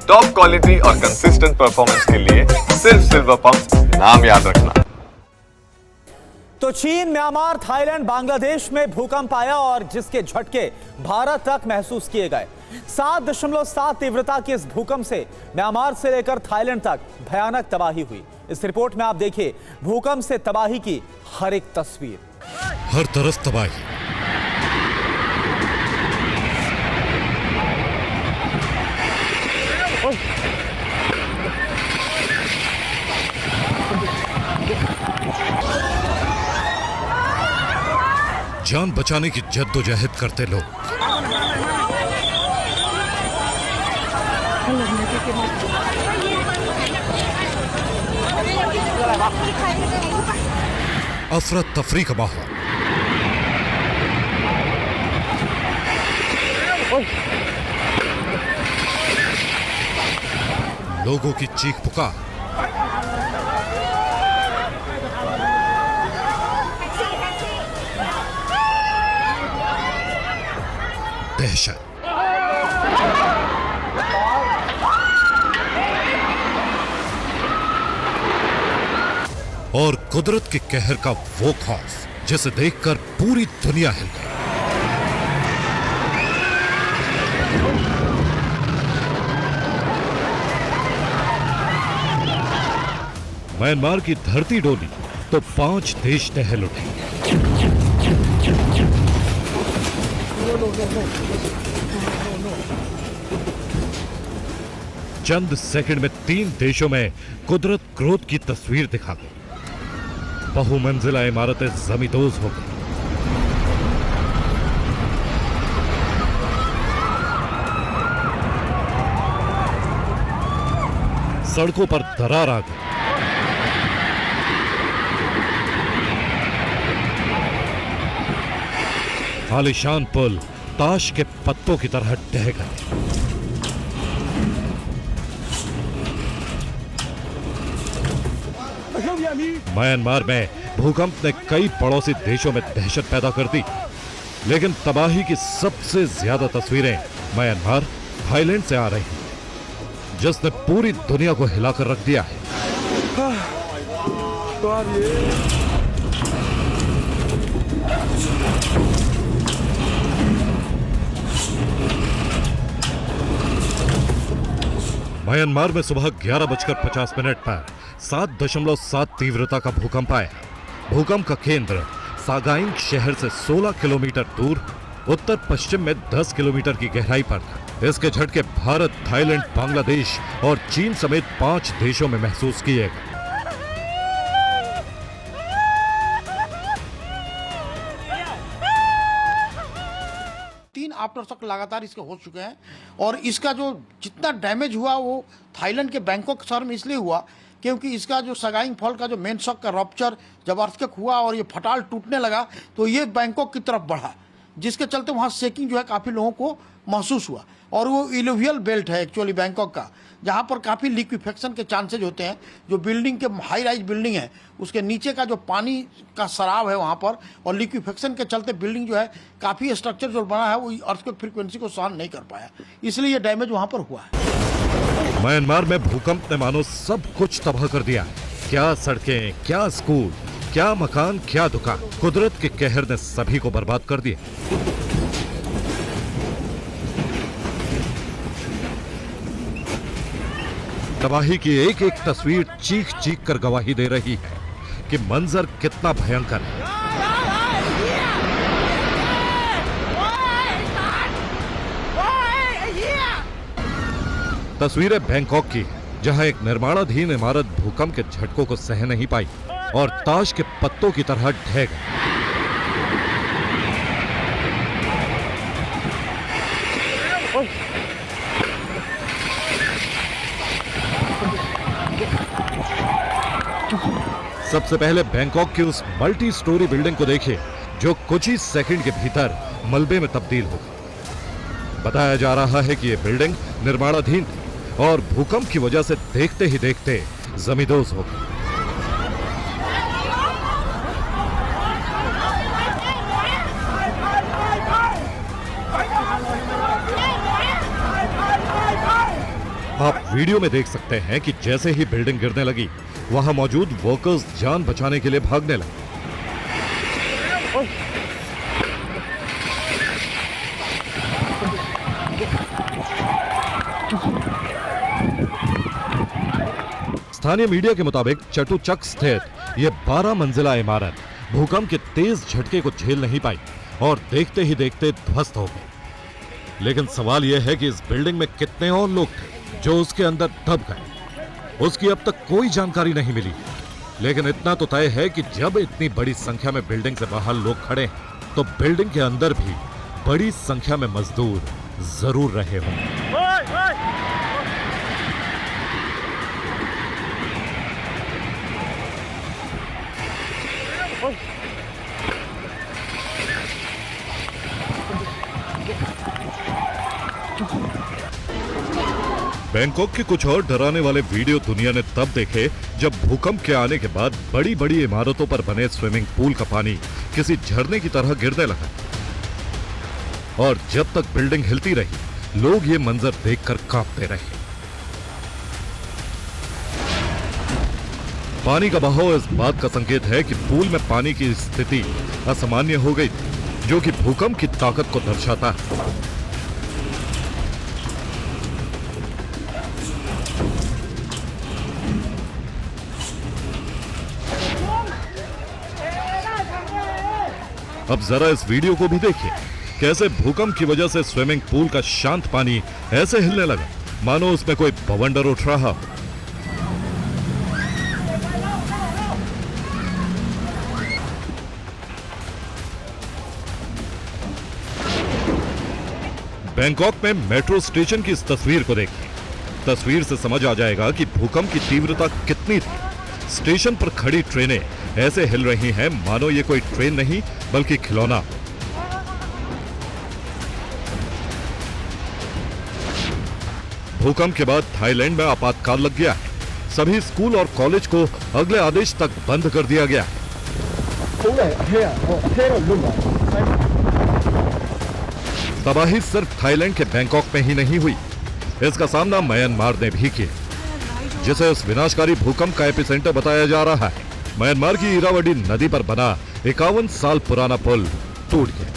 Top quality और consistent performance के लिए सिर्फ सिल्वर पंप नाम याद रखना। तो चीन, म्यांमार, थाईलैंड, बांग्लादेश में भूकंप आया और जिसके झटके भारत तक महसूस किए गए। 7.7 तीव्रता के इस भूकंप से म्यांमार से लेकर थाईलैंड तक भयानक तबाही हुई। इस रिपोर्ट में आप देखिए भूकंप से तबाही की हर एक तस्वीर। हर तरफ तबाही, जान बचाने की जद्दोजहद करते लोग, अफरा तफरी का माहौल, लोगों की चीख पुकार, दहशत, और कुदरत के कहर का वो खौफ जिसे देखकर पूरी दुनिया हिल गई। म्यांमार की धरती डोली तो 5 देश टहल उठे। चंद सेकंड में 3 देशों में कुदरत क्रोध की तस्वीर दिखा गई। बहुमंजिला इमारतें जमींदोज हो गई। सड़कों पर दरार आ गई। आलीशान पुल ताश के पत्तों की तरह ढह गए। म्यांमार में भूकंप ने कई पड़ोसी देशों में दहशत पैदा कर दी, लेकिन तबाही की सबसे ज्यादा तस्वीरें म्यांमार, थाईलैंड से आ रही हैं, जिसने पूरी दुनिया को हिलाकर रख दिया है। म्यांमार में सुबह 11:50 पर 7.7 तीव्रता का भूकंप आया। भूकंप का केंद्र सागाइंग शहर से 16 किलोमीटर दूर उत्तर पश्चिम में 10 किलोमीटर की गहराई पर था। इसके झटके भारत, थाईलैंड, बांग्लादेश और चीन समेत 5 देशों में महसूस किए गए। आफ्टर शॉक लगातार इसके हो चुके हैं और इसका जो जितना डैमेज हुआ वो थाईलैंड के बैंकॉक शहर में इसलिए हुआ क्योंकि इसका जो सगाइंग फॉल का जो मेन शॉक का रप्चर जब अर्थक्वेक हुआ और ये फटाल टूटने लगा तो ये बैंकॉक की तरफ बढ़ा, जिसके चलते वहाँ शेकिंग जो है काफ़ी लोगों को महसूस हुआ। और वो इलुवियल बेल्ट है एक्चुअली बैंकॉक का, जहाँ पर काफ़ी लिक्विफेक्शन के चांसेज होते हैं। जो बिल्डिंग के हाई राइज बिल्डिंग है उसके नीचे का जो पानी का सराव है वहाँ पर, और लिक्विफेक्शन के चलते बिल्डिंग जो है काफ़ी स्ट्रक्चर जो बना है वो अर्थक्वेक फ्रीक्वेंसी को सहन नहीं कर पाया, इसलिए ये डैमेज वहाँ पर हुआ है। म्यांमार में भूकंप ने मानो सब कुछ तबाह कर दिया। क्या सड़कें, क्या स्कूल, क्या मकान, क्या दुकान, कुदरत के कहर ने सभी को बर्बाद कर दिया। तबाही की एक एक तस्वीर चीख चीख कर गवाही दे रही है कि मंजर कितना भयंकर है। तस्वीरें बैंकॉक की है, जहां एक निर्माणाधीन इमारत भूकंप के झटकों को सह नहीं पाई और ताश के पत्तों की तरह ढह गई। सबसे पहले बैंकॉक की उस मल्टी स्टोरी बिल्डिंग को देखिए जो कुछ ही सेकंड के भीतर मलबे में तब्दील हो गई। बताया जा रहा है कि यह बिल्डिंग निर्माणाधीन थी और भूकंप की वजह से देखते ही देखते जमींदोज हो गई। आप वीडियो में देख सकते हैं कि जैसे ही बिल्डिंग गिरने लगी, वहां मौजूद वर्कर्स जान बचाने के लिए भागने लगे। स्थानीय मीडिया के मुताबिक चटुचक स्थित यह 12 मंजिला इमारत भूकंप के तेज झटके को झेल नहीं पाई और देखते ही देखते ध्वस्त हो गई। लेकिन सवाल यह है कि इस बिल्डिंग में कितने और लोग थे जो उसके अंदर दब गए, उसकी अब तक कोई जानकारी नहीं मिली। लेकिन इतना तो तय है कि जब इतनी बड़ी संख्या में बिल्डिंग से बाहर लोग खड़े हैं, तो बिल्डिंग के अंदर भी बड़ी संख्या में मजदूर जरूर रहे होंगे। बैंकॉक के कुछ और डराने वाले वीडियो दुनिया ने तब देखे जब भूकंप के आने के बाद बड़ी बड़ी इमारतों पर बने स्विमिंग पूल का पानी किसी झरने की तरह गिरने लगा। और जब तक बिल्डिंग हिलती रही, लोग ये मंजर देखकर कांपते रहे। पानी का बहाव इस बात का संकेत है कि पूल में पानी की स्थिति असामान्य हो गई थी, जो कि भूकंप की ताकत को दर्शाता है। अब जरा इस वीडियो को भी देखिए, कैसे भूकंप की वजह से स्विमिंग पूल का शांत पानी ऐसे हिलने लगा मानो उसमें कोई बवंडर उठ रहा हो। बैंकॉक में मेट्रो स्टेशन की इस तस्वीर को देखिए। तस्वीर से समझ आ जाएगा कि भूकंप की तीव्रता कितनी थी। स्टेशन पर खड़ी ट्रेनें ऐसे हिल रही हैं मानो ये कोई ट्रेन नहीं बल्कि खिलौना। भूकंप के बाद थाईलैंड में आपातकाल लग गया है। सभी स्कूल और कॉलेज को अगले आदेश तक बंद कर दिया गया है। तबाही सिर्फ थाईलैंड के बैंकॉक में ही नहीं हुई, इसका सामना म्यांमार ने भी किया, जिसे इस विनाशकारी भूकंप का एपिसेंटर बताया जा रहा है। म्यांमार की इरावदी नदी पर बना 51 साल पुराना पुल टूट गया।